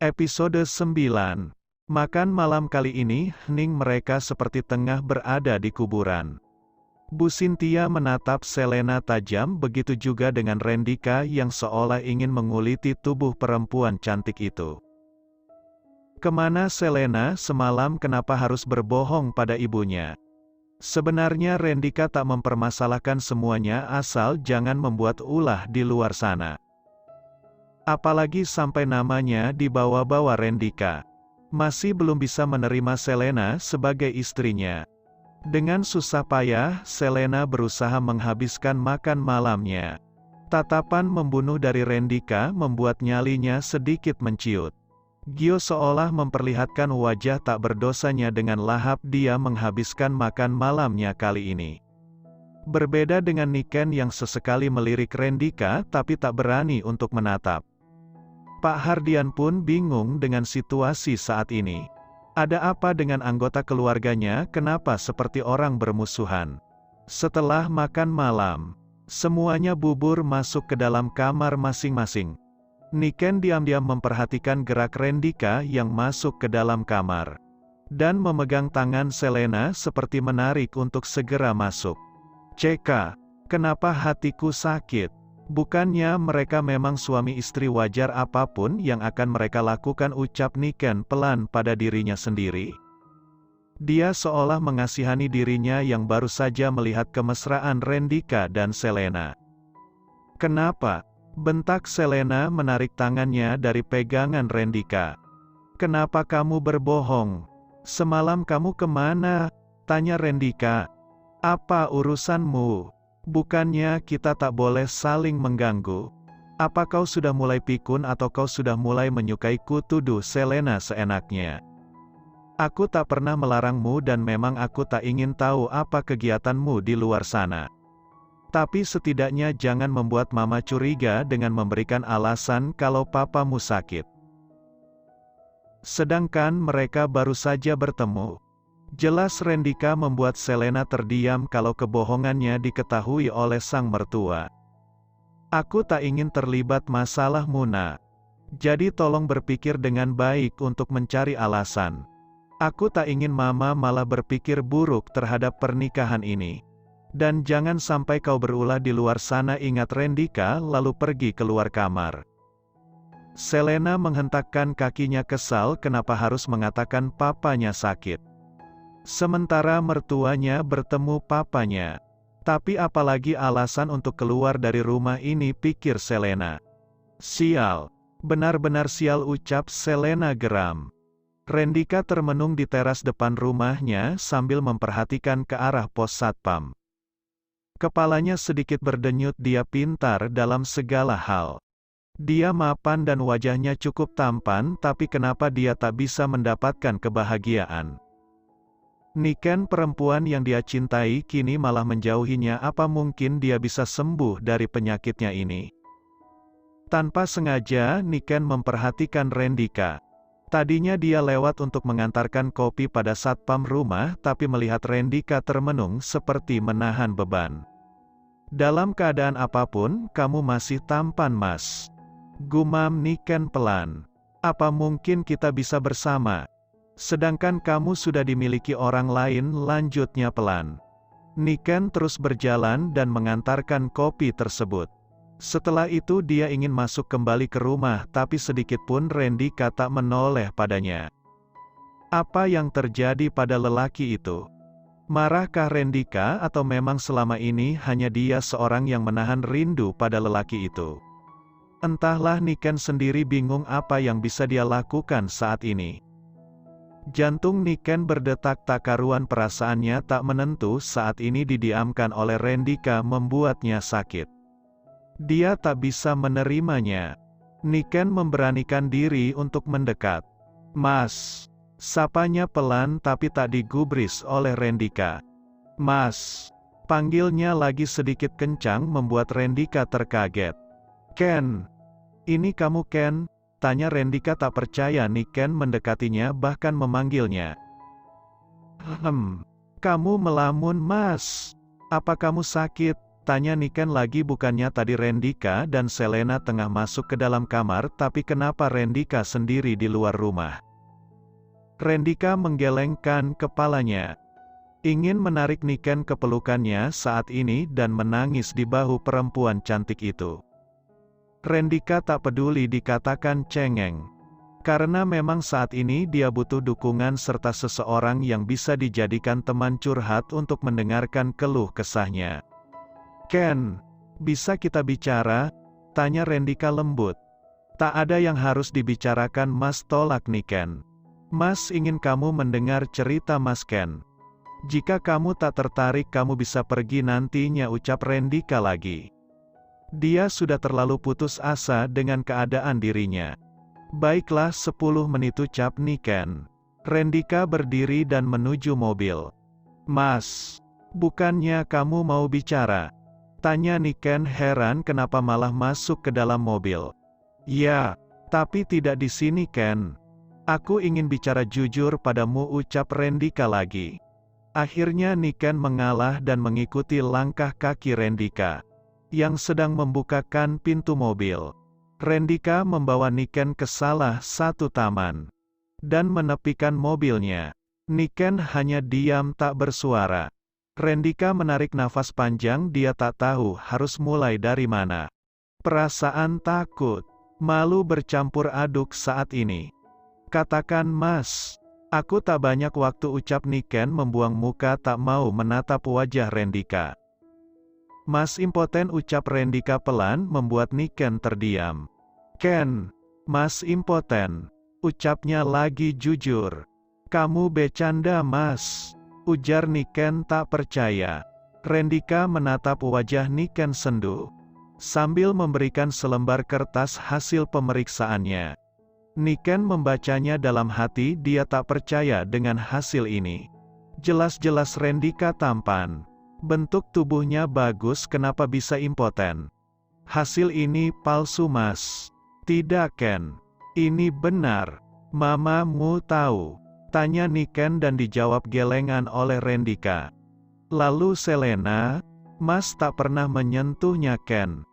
Episode 9. Makan malam kali ini, hening mereka seperti tengah berada di kuburan. Bu Cynthia menatap Selena tajam, begitu juga dengan Rendika yang seolah ingin menguliti tubuh perempuan cantik itu. Kemana Selena semalam, kenapa harus berbohong pada ibunya? Sebenarnya Rendika tak mempermasalahkan semuanya asal jangan membuat ulah di luar sana. Apalagi sampai namanya dibawa-bawa Rendika. Masih belum bisa menerima Selena sebagai istrinya. Dengan susah payah, Selena berusaha menghabiskan makan malamnya. Tatapan membunuh dari Rendika membuat nyalinya sedikit menciut. Gio seolah memperlihatkan wajah tak berdosanya dengan lahap dia menghabiskan makan malamnya kali ini. Berbeda dengan Niken yang sesekali melirik Rendika tapi tak berani untuk menatap. Pak Hardian pun bingung dengan situasi saat ini. Ada apa dengan anggota keluarganya, kenapa seperti orang bermusuhan? Setelah makan malam, semuanya bubur masuk ke dalam kamar masing-masing. Niken diam-diam memperhatikan gerak Rendika yang masuk ke dalam kamar. Dan memegang tangan Selena seperti menarik untuk segera masuk. "CK, kenapa hatiku sakit? Bukannya mereka memang suami istri, wajar apapun yang akan mereka lakukan," ucap Niken pelan pada dirinya sendiri. Dia seolah mengasihani dirinya yang baru saja melihat kemesraan Rendika dan Selena. "Kenapa?" bentak Selena menarik tangannya dari pegangan Rendika. "Kenapa kamu berbohong? Semalam kamu kemana?" tanya Rendika. "Apa urusanmu? Bukannya kita tak boleh saling mengganggu? Apa kau sudah mulai pikun atau kau sudah mulai menyukaiku?" tuduh Selena seenaknya. "Aku tak pernah melarangmu dan memang aku tak ingin tahu apa kegiatanmu di luar sana. Tapi setidaknya jangan membuat mama curiga dengan memberikan alasan kalau papamu sakit." Sedangkan mereka baru saja bertemu. Jelas Rendika membuat Selena terdiam kalau kebohongannya diketahui oleh sang mertua. "Aku tak ingin terlibat masalah Muna. Jadi tolong berpikir dengan baik untuk mencari alasan. Aku tak ingin mama malah berpikir buruk terhadap pernikahan ini. Dan jangan sampai kau berulah di luar sana," ingat Rendika lalu pergi keluar kamar. Selena menghentakkan kakinya kesal kenapa harus mengatakan papanya sakit. Sementara mertuanya bertemu papanya. Tapi apalagi alasan untuk keluar dari rumah ini, pikir Selena. "Sial. Benar-benar sial," ucap Selena geram. Rendika termenung di teras depan rumahnya sambil memperhatikan ke arah pos satpam. Kepalanya sedikit berdenyut, dia pintar dalam segala hal. Dia mapan dan wajahnya cukup tampan, tapi kenapa dia tak bisa mendapatkan kebahagiaan? Niken, perempuan yang dia cintai, kini malah menjauhinya. Apa mungkin dia bisa sembuh dari penyakitnya ini? Tanpa sengaja, Niken memperhatikan Rendika. Tadinya dia lewat untuk mengantarkan kopi pada satpam rumah, tapi melihat Rendika termenung seperti menahan beban. "Dalam keadaan apapun, kamu masih tampan, Mas," gumam Niken pelan. "Apa mungkin kita bisa bersama? Sedangkan kamu sudah dimiliki orang lain," lanjutnya pelan. Niken terus berjalan dan mengantarkan kopi tersebut. Setelah itu dia ingin masuk kembali ke rumah, tapi sedikit pun Rendika tak menoleh padanya. Apa yang terjadi pada lelaki itu? Marahkah Rendika atau memang selama ini hanya dia seorang yang menahan rindu pada lelaki itu? Entahlah, Niken sendiri bingung apa yang bisa dia lakukan saat ini. Jantung Niken berdetak tak karuan, perasaannya tak menentu saat ini didiamkan oleh Rendika membuatnya sakit. Dia tak bisa menerimanya. Niken memberanikan diri untuk mendekat. "Mas," sapanya pelan tapi tak digubris oleh Rendika. "Mas," panggilnya lagi sedikit kencang membuat Rendika terkaget. "Ken, ini kamu Ken?" tanya Rendika tak percaya Niken mendekatinya bahkan memanggilnya. Kamu melamun, Mas. Apa kamu sakit?" Tanya Niken lagi. Bukannya tadi Rendika dan Selena tengah masuk ke dalam kamar, tapi kenapa Rendika sendiri di luar rumah? Rendika menggelengkan kepalanya. Ingin menarik Niken ke pelukannya saat ini dan menangis di bahu perempuan cantik itu. Rendika tak peduli dikatakan cengeng. Karena memang saat ini dia butuh dukungan serta seseorang yang bisa dijadikan teman curhat untuk mendengarkan keluh kesahnya. Ken, bisa kita bicara? Tanya Rendika lembut. Tak ada yang harus dibicarakan, Mas, tolak Niken. Mas ingin kamu mendengar cerita Mas Ken. Jika kamu tak tertarik kamu bisa pergi nantinya, ucap Rendika lagi. Dia sudah terlalu putus asa dengan keadaan dirinya. Baiklah 10 menit, ucap Niken. Rendika berdiri dan menuju mobil. Mas, bukannya kamu mau bicara? Tanya Niken heran kenapa malah masuk ke dalam mobil. Ya, tapi tidak di sini Ken. Aku ingin bicara jujur padamu, ucap Rendika lagi. Akhirnya Niken mengalah dan mengikuti langkah kaki Rendika, yang sedang membukakan pintu mobil. Rendika membawa Niken ke salah satu taman, dan menepikan mobilnya. Niken hanya diam tak bersuara. Rendika menarik nafas panjang, dia tak tahu harus mulai dari mana. Perasaan takut, malu bercampur aduk saat ini. Katakan Mas, aku tak banyak waktu, ucap Niken membuang muka tak mau menatap wajah Rendika. Mas impoten, ucap Rendika pelan membuat Niken terdiam. Ken, Mas impoten, ucapnya lagi jujur. Kamu bercanda Mas, ujar Niken tak percaya. Rendika menatap wajah Niken sendu, sambil memberikan selembar kertas hasil pemeriksaannya. Niken membacanya dalam hati, dia tak percaya dengan hasil ini. Jelas-jelas Rendika tampan. Bentuk tubuhnya bagus, kenapa bisa impoten? Hasil ini palsu Mas. Tidak Ken. Ini benar. Mamamu tahu? Tanya Niken dan dijawab gelengan oleh Rendika. Lalu Selena? Mas tak pernah menyentuhnya Ken.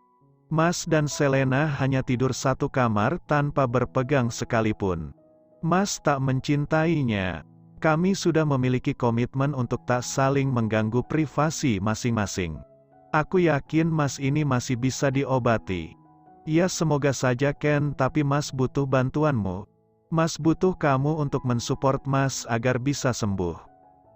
Mas dan Selena hanya tidur satu kamar tanpa berpegang sekalipun. Mas tak mencintainya. Kami sudah memiliki komitmen untuk tak saling mengganggu privasi masing-masing. Aku yakin Mas ini masih bisa diobati. Ya semoga saja Ken, tapi Mas butuh bantuanmu. Mas butuh kamu untuk mensupport Mas agar bisa sembuh.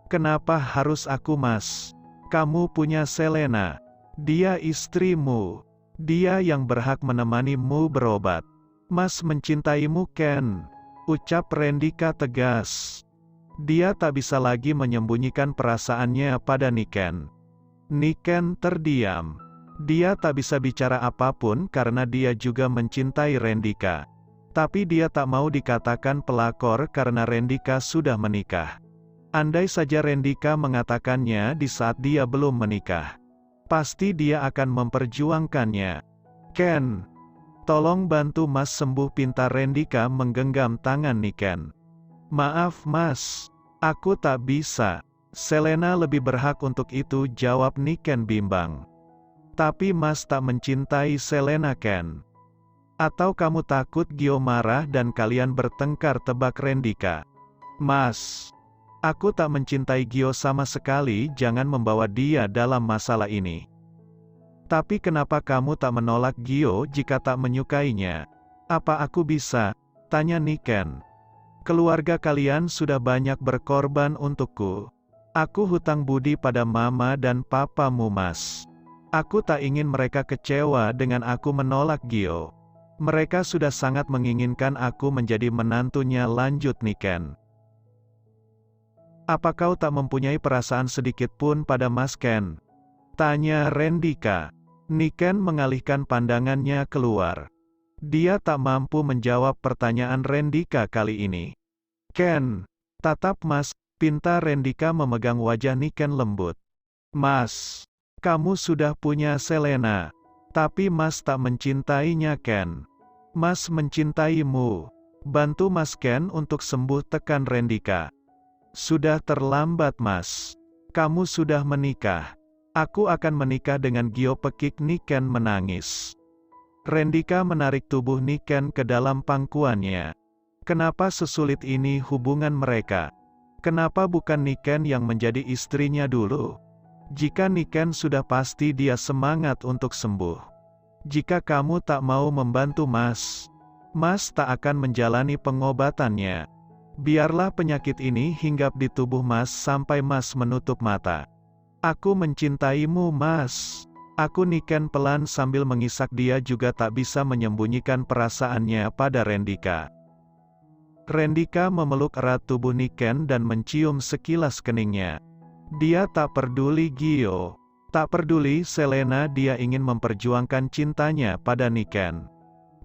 Kenapa harus aku Mas? Kamu punya Selena. Dia istrimu. Dia yang berhak menemanimu berobat. Mas mencintaimu Ken, ucap Rendika tegas. Dia tak bisa lagi menyembunyikan perasaannya pada Niken. Niken terdiam. Dia tak bisa bicara apapun karena dia juga mencintai Rendika. Tapi dia tak mau dikatakan pelakor karena Rendika sudah menikah. Andai saja Rendika mengatakannya di saat dia belum menikah, pasti dia akan memperjuangkannya. Ken, tolong bantu Mas sembuh, pinta Rendika menggenggam tangan Niken. Maaf Mas, aku tak bisa. Selena lebih berhak untuk itu, jawab Niken bimbang. Tapi Mas tak mencintai Selena Ken. Atau kamu takut Gio marah dan kalian bertengkar, tebak Rendika. Mas, aku tak mencintai Gio sama sekali, jangan membawa dia dalam masalah ini. Tapi kenapa kamu tak menolak Gio jika tak menyukainya? Apa aku bisa? Tanya Niken. Keluarga kalian sudah banyak berkorban untukku. Aku hutang budi pada mama dan papamu Mas. Aku tak ingin mereka kecewa dengan aku menolak Gio. Mereka sudah sangat menginginkan aku menjadi menantunya, lanjut Niken. Apa kau tak mempunyai perasaan sedikit pun pada Mas Ken? Tanya Rendika. Niken mengalihkan pandangannya keluar. Dia tak mampu menjawab pertanyaan Rendika kali ini. Ken, tatap Mas, pinta Rendika memegang wajah Niken lembut. Mas, kamu sudah punya Selena. Tapi Mas tak mencintainya Ken. Mas mencintaimu. Bantu Mas Ken untuk sembuh, tekan Rendika. Sudah terlambat Mas. Kamu sudah menikah. Aku akan menikah dengan Gio, pekik Niken menangis. Rendika menarik tubuh Niken ke dalam pangkuannya. Kenapa sesulit ini hubungan mereka? Kenapa bukan Niken yang menjadi istrinya dulu? Jika Niken sudah pasti dia semangat untuk sembuh. Jika kamu tak mau membantu Mas, Mas tak akan menjalani pengobatannya. Biarlah penyakit ini hinggap di tubuh Mas sampai Mas menutup mata. Aku mencintaimu Mas. Aku, Niken pelan sambil mengisak. Dia juga tak bisa menyembunyikan perasaannya pada Rendika. Rendika memeluk erat tubuh Niken dan mencium sekilas keningnya. Dia tak peduli Gio, tak peduli Selena, dia ingin memperjuangkan cintanya pada Niken.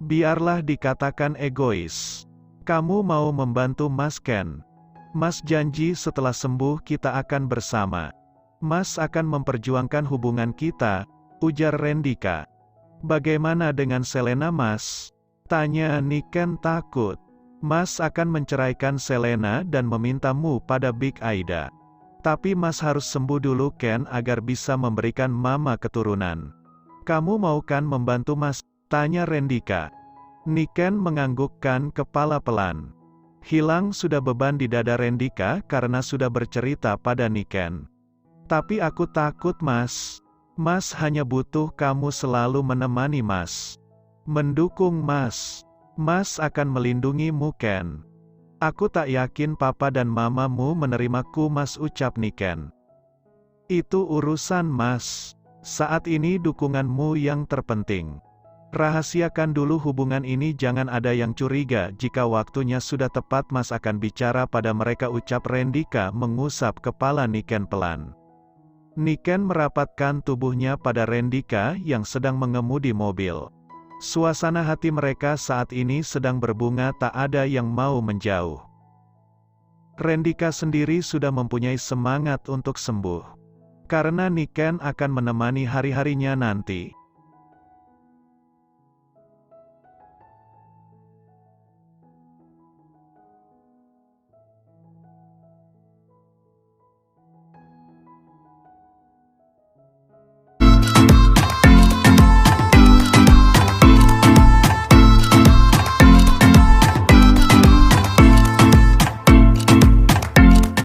Biarlah dikatakan egois. Kamu mau membantu Mas Ken? Mas janji setelah sembuh kita akan bersama. Mas akan memperjuangkan hubungan kita, ujar Rendika. Bagaimana dengan Selena Mas? Tanya Niken takut. Mas akan menceraikan Selena dan memintamu pada Big Aida. Tapi Mas harus sembuh dulu Ken agar bisa memberikan mama keturunan. Kamu mau kan membantu Mas? Tanya Rendika. Niken menganggukkan kepala pelan. Hilang sudah beban di dada Rendika karena sudah bercerita pada Niken. Tapi aku takut Mas. Mas hanya butuh kamu selalu menemani Mas. Mendukung Mas. Mas akan melindungimu Ken. Aku tak yakin papa dan mamamu menerimaku Mas, ucap Niken. Itu urusan Mas. Saat ini dukunganmu yang terpenting. Rahasiakan dulu hubungan ini, jangan ada yang curiga. Jika waktunya sudah tepat Mas akan bicara pada mereka, ucap Rendika mengusap kepala Niken pelan. Niken merapatkan tubuhnya pada Rendika yang sedang mengemudi mobil. Suasana hati mereka saat ini sedang berbunga, tak ada yang mau menjauh. Rendika sendiri sudah mempunyai semangat untuk sembuh. Karena Niken akan menemani hari-harinya nanti.